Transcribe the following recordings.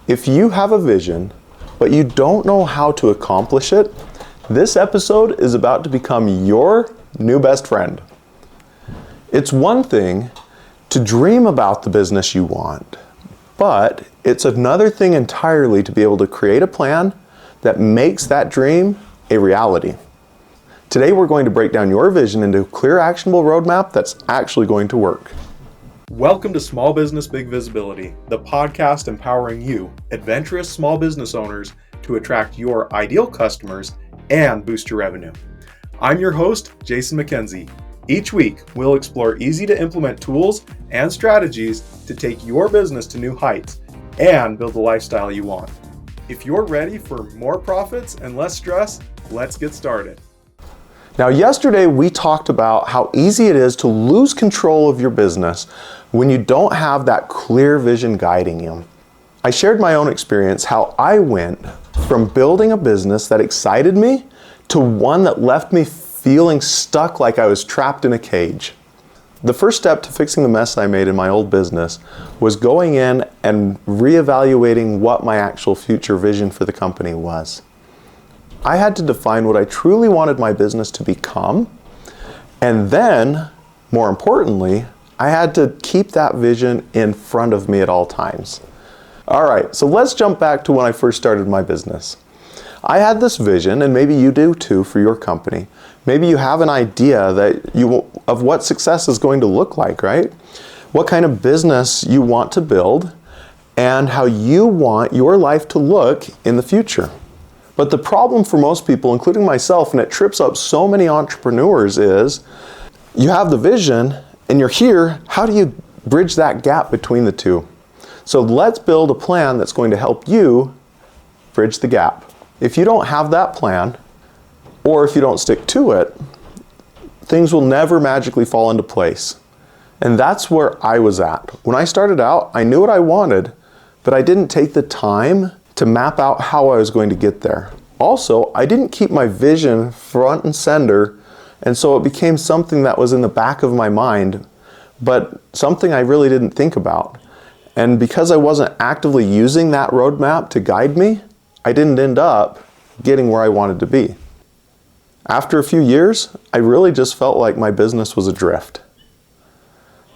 If you have a vision, but you don't know how to accomplish it, this episode is about to become your new best friend. It's one thing to dream about the business you want, but it's another thing entirely to be able to create a plan that makes that dream a reality. Today we're going to break down your vision into a clear, actionable roadmap that's actually going to work. Welcome to Small Business Big Visibility, the podcast empowering you, adventurous small business owners, to attract your ideal customers and boost your revenue. I'm your host, Jason McKenzie. Each week, we'll explore easy-to-implement tools and strategies to take your business to new heights and build the lifestyle you want. If you're ready for more profits and less stress, let's get started. Now, yesterday we talked about how easy it is to lose control of your business when you don't have that clear vision guiding you. I shared my own experience, how I went from building a business that excited me to one that left me feeling stuck like I was trapped in a cage. The first step to fixing the mess I made in my old business was going in and reevaluating what my actual future vision for the company was. I had to define what I truly wanted my business to become, and then, more importantly, I had to keep that vision in front of me at all times. All right, so let's jump back to when I first started my business. I had this vision, and maybe you do too, for your company. Maybe you have an idea of what success is going to look like, right? What kind of business you want to build, and how you want your life to look in the future. But the problem for most people, including myself, and it trips up so many entrepreneurs, is you have the vision and you're here. How do you bridge that gap between the two? So let's build a plan that's going to help you bridge the gap. If you don't have that plan, or if you don't stick to it, things will never magically fall into place. And that's where I was at. When I started out, I knew what I wanted, but I didn't take the time to map out how I was going to get there. Also, I didn't keep my vision front and center, and so it became something that was in the back of my mind, but something I really didn't think about. And because I wasn't actively using that roadmap to guide me, I didn't end up getting where I wanted to be. After a few years, I really just felt like my business was adrift.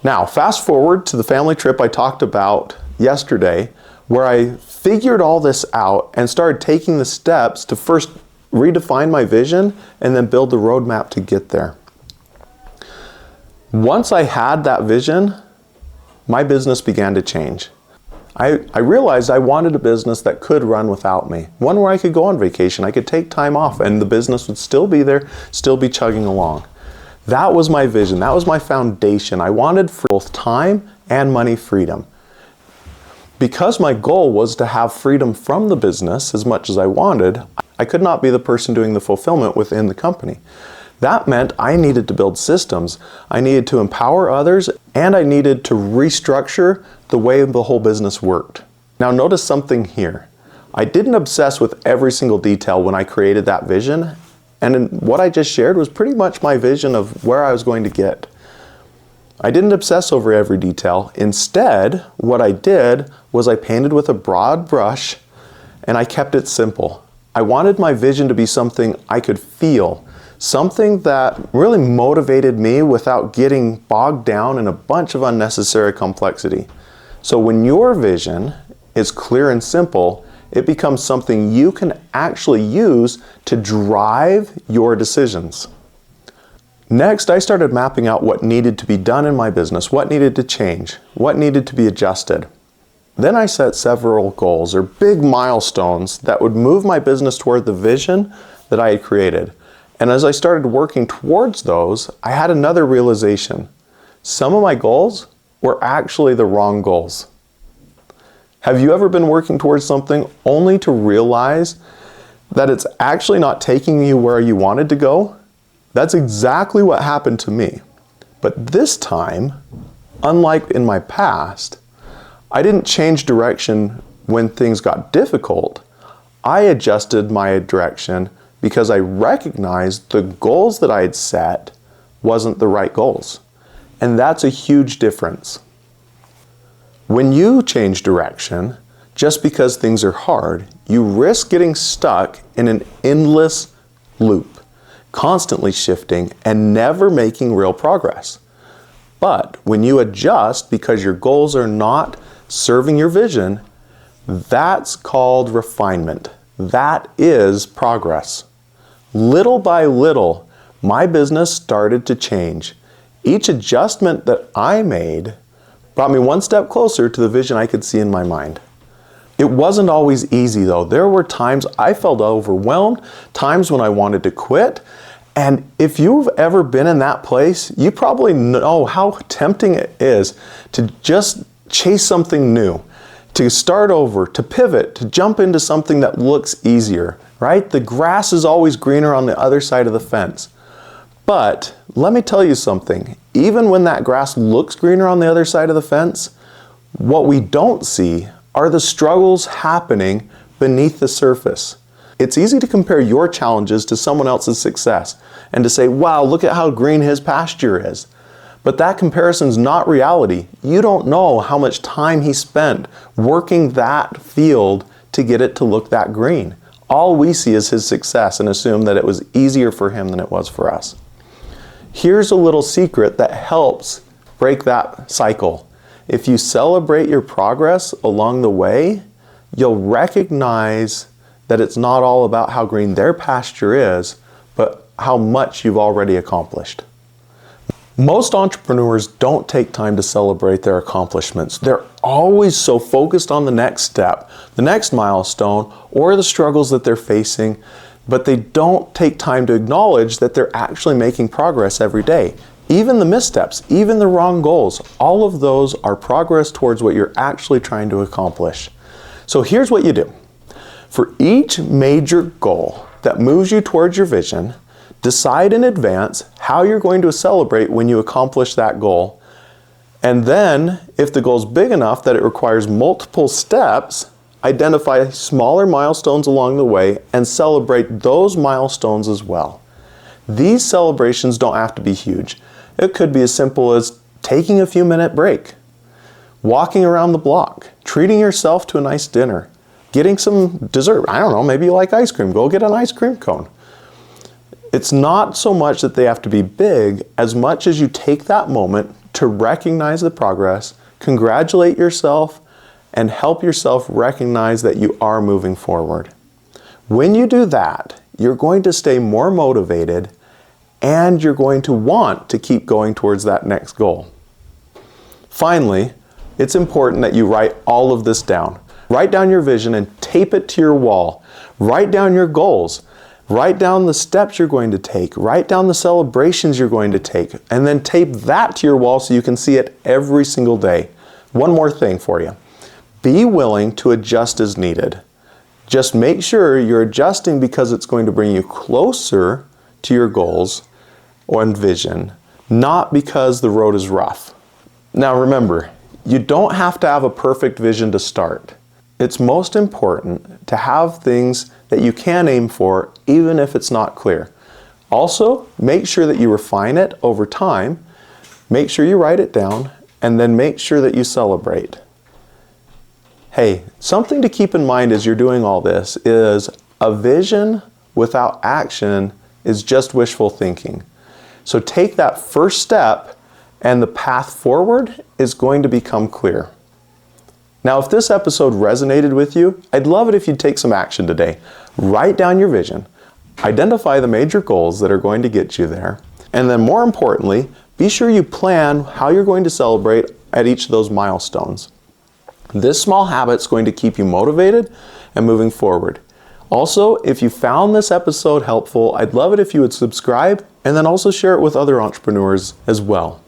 Now, fast forward to the family trip I talked about yesterday, where I figured all this out and started taking the steps to first redefine my vision and then build the roadmap to get there. Once I had that vision, my business began to change. I realized I wanted a business that could run without me. One where I could go on vacation, I could take time off, and the business would still be there, still be chugging along. That was my vision. That was my foundation. I wanted both time and money freedom. Because my goal was to have freedom from the business as much as I wanted, I could not be the person doing the fulfillment within the company. That meant I needed to build systems, I needed to empower others, and I needed to restructure the way the whole business worked. Now notice something here. I didn't obsess with every single detail when I created that vision, and what I just shared was pretty much my vision of where I was going to get. I didn't obsess over every detail. Instead, what I did was I painted with a broad brush and I kept it simple. I wanted my vision to be something I could feel, something that really motivated me without getting bogged down in a bunch of unnecessary complexity. So when your vision is clear and simple, it becomes something you can actually use to drive your decisions. Next, I started mapping out what needed to be done in my business, what needed to change, what needed to be adjusted. Then I set several goals, or big milestones, that would move my business toward the vision that I had created. And as I started working towards those, I had another realization. Some of my goals were actually the wrong goals. Have you ever been working towards something only to realize that it's actually not taking you where you wanted to go? That's exactly what happened to me. But this time, unlike in my past, I didn't change direction when things got difficult. I adjusted my direction because I recognized the goals that I had set wasn't the right goals. And that's a huge difference. When you change direction, just because things are hard, you risk getting stuck in an endless loop, constantly shifting and never making real progress. But when you adjust because your goals are not serving your vision, that's called refinement. That is progress. Little by little, my business started to change. Each adjustment that I made brought me one step closer to the vision I could see in my mind. It wasn't always easy though. There were times I felt overwhelmed, times when I wanted to quit. And if you've ever been in that place, you probably know how tempting it is to just chase something new, to start over, to pivot, to jump into something that looks easier, right? The grass is always greener on the other side of the fence. But let me tell you something, even when that grass looks greener on the other side of the fence, what we don't see are the struggles happening beneath the surface. It's easy to compare your challenges to someone else's success and to say, wow, look at how green his pasture is. But that comparison's not reality. You don't know how much time he spent working that field to get it to look that green. All we see is his success and assume that it was easier for him than it was for us. Here's a little secret that helps break that cycle. If you celebrate your progress along the way, you'll recognize that it's not all about how green their pasture is, but how much you've already accomplished. Most entrepreneurs don't take time to celebrate their accomplishments. They're always so focused on the next step, the next milestone, or the struggles that they're facing, but they don't take time to acknowledge that they're actually making progress every day. Even the missteps, even the wrong goals, all of those are progress towards what you're actually trying to accomplish. So here's what you do. For each major goal that moves you towards your vision, decide in advance how you're going to celebrate when you accomplish that goal. And then, if the goal is big enough that it requires multiple steps, identify smaller milestones along the way and celebrate those milestones as well. These celebrations don't have to be huge. It could be as simple as taking a few minute break, walking around the block, treating yourself to a nice dinner, getting some dessert. I don't know, maybe you like ice cream. Go get an ice cream cone. It's not so much that they have to be big as much as you take that moment to recognize the progress, congratulate yourself, and help yourself recognize that you are moving forward. When you do that, you're going to stay more motivated and you're going to want to keep going towards that next goal. Finally, it's important that you write all of this down. Write down your vision and tape it to your wall. Write down your goals. Write down the steps you're going to take. Write down the celebrations you're going to take. And then tape that to your wall so you can see it every single day. One more thing for you. Be willing to adjust as needed. Just make sure you're adjusting because it's going to bring you closer to your goals and vision, not because the road is rough. Now remember, you don't have to have a perfect vision to start. It's most important to have things that you can aim for even if it's not clear. Also, make sure that you refine it over time, make sure you write it down, and then make sure that you celebrate. Hey, something to keep in mind as you're doing all this is a vision without action is just wishful thinking. So take that first step and the path forward is going to become clear. Now, if this episode resonated with you, I'd love it if you'd take some action today. Write down your vision, identify the major goals that are going to get you there, and then more importantly, be sure you plan how you're going to celebrate at each of those milestones. This small habit is going to keep you motivated and moving forward. Also, if you found this episode helpful, I'd love it if you would subscribe and then also share it with other entrepreneurs as well.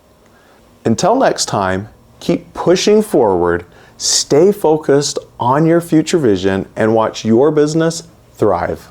Until next time, keep pushing forward, stay focused on your future vision, and watch your business thrive.